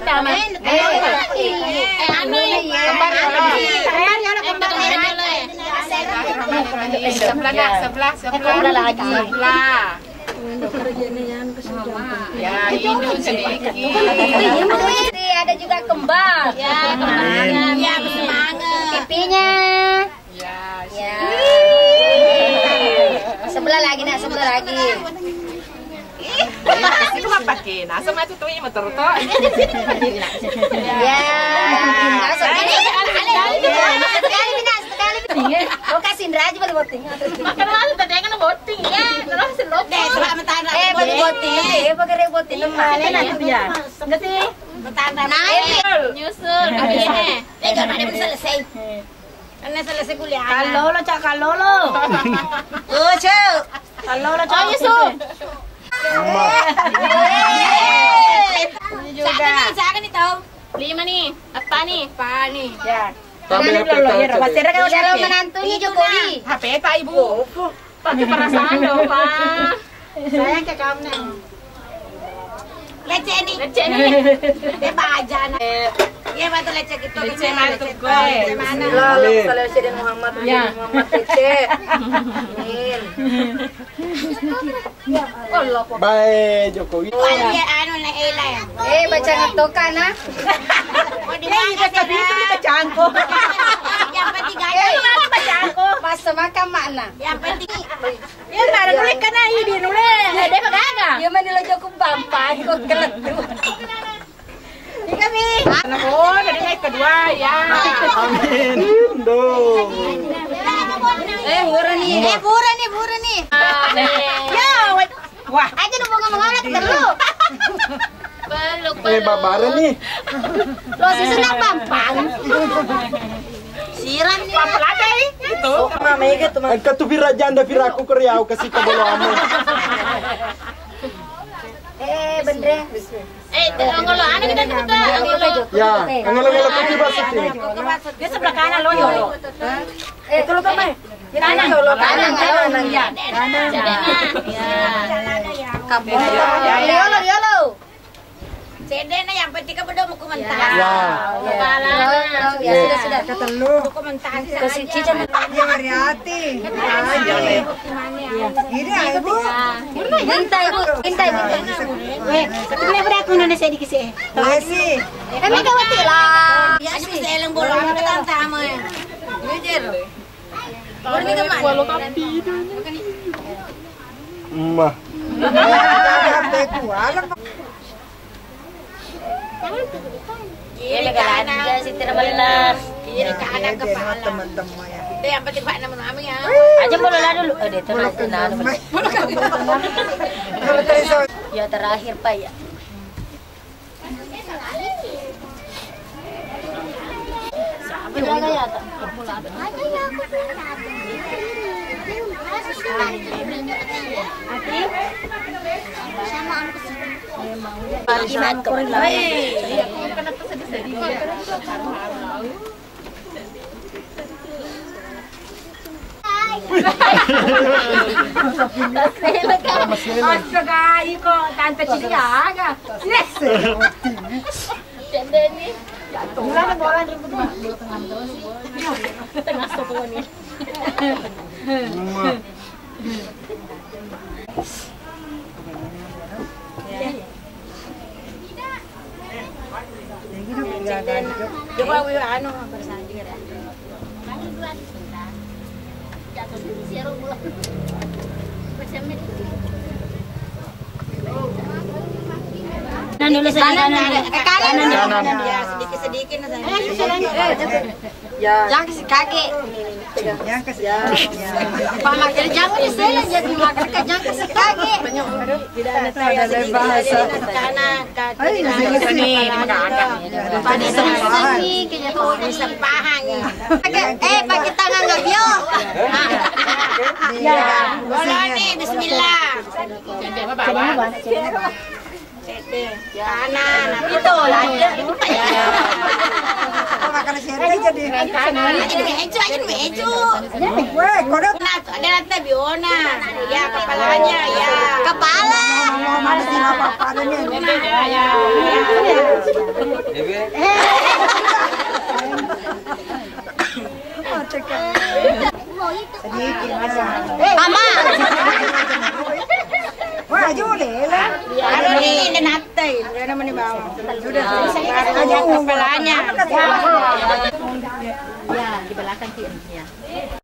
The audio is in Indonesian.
pertama. Anu ya. Kembar ya. Sebelah. Sebelah lagi. Sebelah. Ya, hidung sedikit. Ada juga kembar. Ya, kembaran. Ya, bersemangat. Pipinya. Ya. Sebelah lagi nak, sebelah lagi. Kasi kumapakin. Asa mo ito yung maturuto? Ya. Sekali. Lo kasih Indra aja balik voting. Makan lalu tadi kan voting ya. Terus selop. Balik voting. Pakai voting mana nanti ya? Enggak sih? Naik. Nyusul. Begini. Jangan ada selesai. Karena selesai kuliah. Kalau lo cak kalau lo. Cuk. Kalau lo cak. Nyusul. Saya nih tahu. 5 nih. Apa nih? Ya. Tapi Kalau menantunya Jokowi. HP tak ibu. Pakai perasaan dong, Pak. Sayang ke kamu nih. Leceh nih. Dia baja nih. Iya betul leceh gitu. Leceh mana tuh gue? Mana? Lalu kalau Presiden Muhammad leceh. Baik Jokowi. Iya anu na elay. Baca ngetokan ah. Tapi itu bacaan ko. Yang penting aja. Bacaan ko. Pas makan makna. Yang penting. Ya para nulis ka na hindi nulis. Hindi ka gaga. Yung manila Joko bampan ko kelet. Hindi kami. Anak ko, tadi naik kedua ya. Amin dong. Bura nih. Ya, wah. Aja nu bunga menganak terlu. Peluk. Babaran nih. Lo susunang bampan. Siran nih. Pelate itu. Mama gitu mah. Ang katubira janda viraku koreaw kasi kabalo amo. Bener. Kalau anak kita juga. Ya, ang ngala ko diba sa tin. Dia sebelah kanan lo yo. Itu lo kamay. Kanan. Ya. Kanan. Kapol. Yolo. Cede na yang penting ka ba daw magkomentar? Ya. Ya sudah. Ketelu. Komentar Kasih cica Ya hati-hati. Ini ibu. Minta. Ketemu berat mana saya dikasih. Kasih. Kan megawati lah. Ano mo sa ilang bolong ka tama ya. Jujur. Boleh ka man. Walo kapi. Mah. Kiri kanan. Si Tira Malas. Kiri kanan kepala. Teman-teman ya. Itu yang penting Pak nama kami ya. Aja mula dulu. Dito na. Ya terakhir Pak ya. Astaga, iko tante Ciliaga. Cendeni. Wala na bola rin mo. Tengah sopo ni. Mah. Coba ano bersandi kan. Dulu kanan. Ya sedikit-sedikit na saya. Jangan kasih kakek. Yang kasih. Pak makan jangan disela jadi makan jangan kasih kakek. Tidak ada tahu dalam bahasa. Kanan, Ay, sini magkaakan. Pada sini kayaknya kau bisa Pahang. pakai tangan nggak bio. Ya. Bola nih, bismillah. Coba kanan, Itu lah ada. Makan siapa jadi. kanan. Aja meju. Weh, kodok. Nah, ada nanti biona. Ya, kepalanya ya. Kepala. Mama. Wah, jule lah. Ada nih nanti, namanya bawa. Sudah, ada kepalanya. Ya, di belakang sih ya.